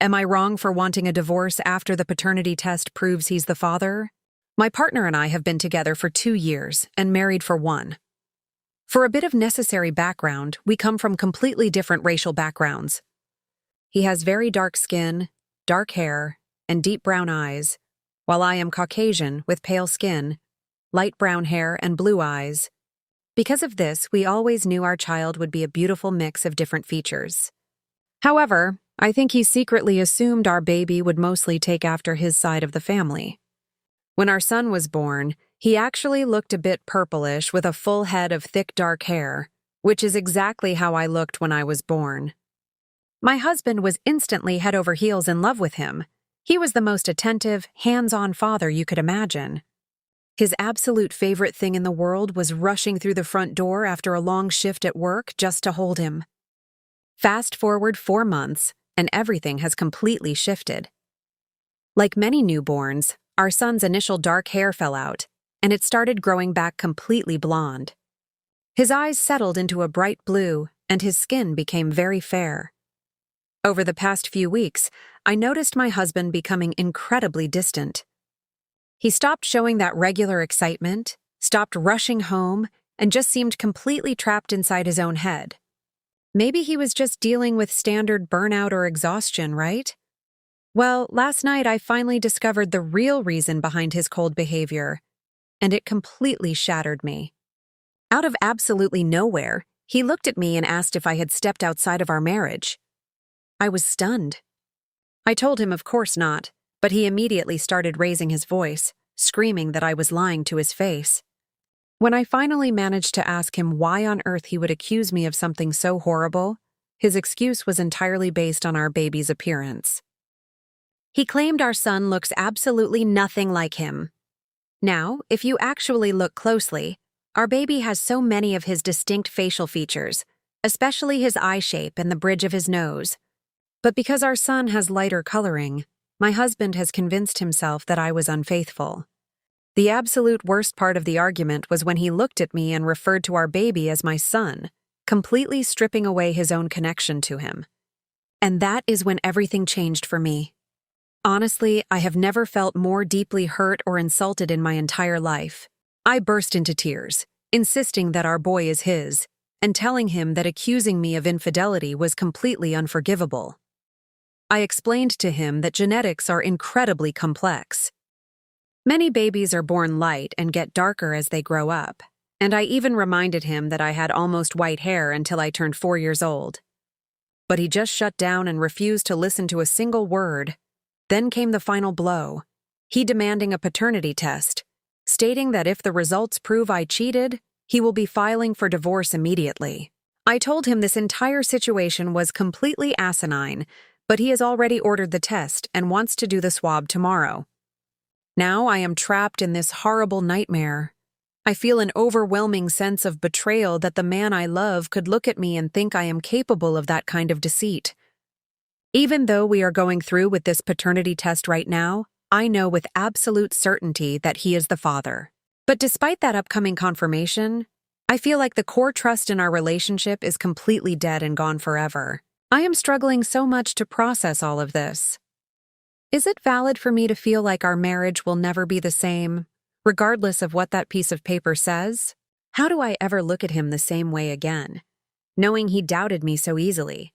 Am I wrong for wanting a divorce after the paternity test proves he's the father? My partner and I have been together for 2 years and married for 1. For a bit of necessary background, we come from completely different racial backgrounds. He has very dark skin, dark hair, and deep brown eyes, while I am Caucasian with pale skin, light brown hair, and blue eyes. Because of this, we always knew our child would be a beautiful mix of different features. However, I think he secretly assumed our baby would mostly take after his side of the family. When our son was born, he actually looked a bit purplish with a full head of thick dark hair, which is exactly how I looked when I was born. My husband was instantly head over heels in love with him. He was the most attentive, hands-on father you could imagine. His absolute favorite thing in the world was rushing through the front door after a long shift at work just to hold him. Fast forward 4 months, and everything has completely shifted. Like many newborns, our son's initial dark hair fell out, and it started growing back completely blonde. His eyes settled into a bright blue, and his skin became very fair. Over the past few weeks, I noticed my husband becoming incredibly distant. He stopped showing that regular excitement, stopped rushing home, and just seemed completely trapped inside his own head. Maybe he was just dealing with standard burnout or exhaustion, right? Well, last night I finally discovered the real reason behind his cold behavior, and it completely shattered me. Out of absolutely nowhere, he looked at me and asked if I had stepped outside of our marriage. I was stunned. I told him of course not, but he immediately started raising his voice, screaming that I was lying to his face. When I finally managed to ask him why on earth he would accuse me of something so horrible, his excuse was entirely based on our baby's appearance. He claimed our son looks absolutely nothing like him. Now, if you actually look closely, our baby has so many of his distinct facial features, especially his eye shape and the bridge of his nose. But because our son has lighter coloring, my husband has convinced himself that I was unfaithful. The absolute worst part of the argument was when he looked at me and referred to our baby as my son, completely stripping away his own connection to him. And that is when everything changed for me. Honestly, I have never felt more deeply hurt or insulted in my entire life. I burst into tears, insisting that our boy is his, and telling him that accusing me of infidelity was completely unforgivable. I explained to him that genetics are incredibly complex. Many babies are born light and get darker as they grow up, and I even reminded him that I had almost white hair until I turned 4 years old. But he just shut down and refused to listen to a single word. Then came the final blow, he demanding a paternity test, stating that if the results prove I cheated, he will be filing for divorce immediately. I told him this entire situation was completely asinine, but he has already ordered the test and wants to do the swab tomorrow. Now I am trapped in this horrible nightmare. I feel an overwhelming sense of betrayal that the man I love could look at me and think I am capable of that kind of deceit. Even though we are going through with this paternity test right now, I know with absolute certainty that he is the father. But despite that upcoming confirmation, I feel like the core trust in our relationship is completely dead and gone forever. I am struggling so much to process all of this. Is it valid for me to feel like our marriage will never be the same, regardless of what that piece of paper says? How do I ever look at him the same way again, knowing he doubted me so easily?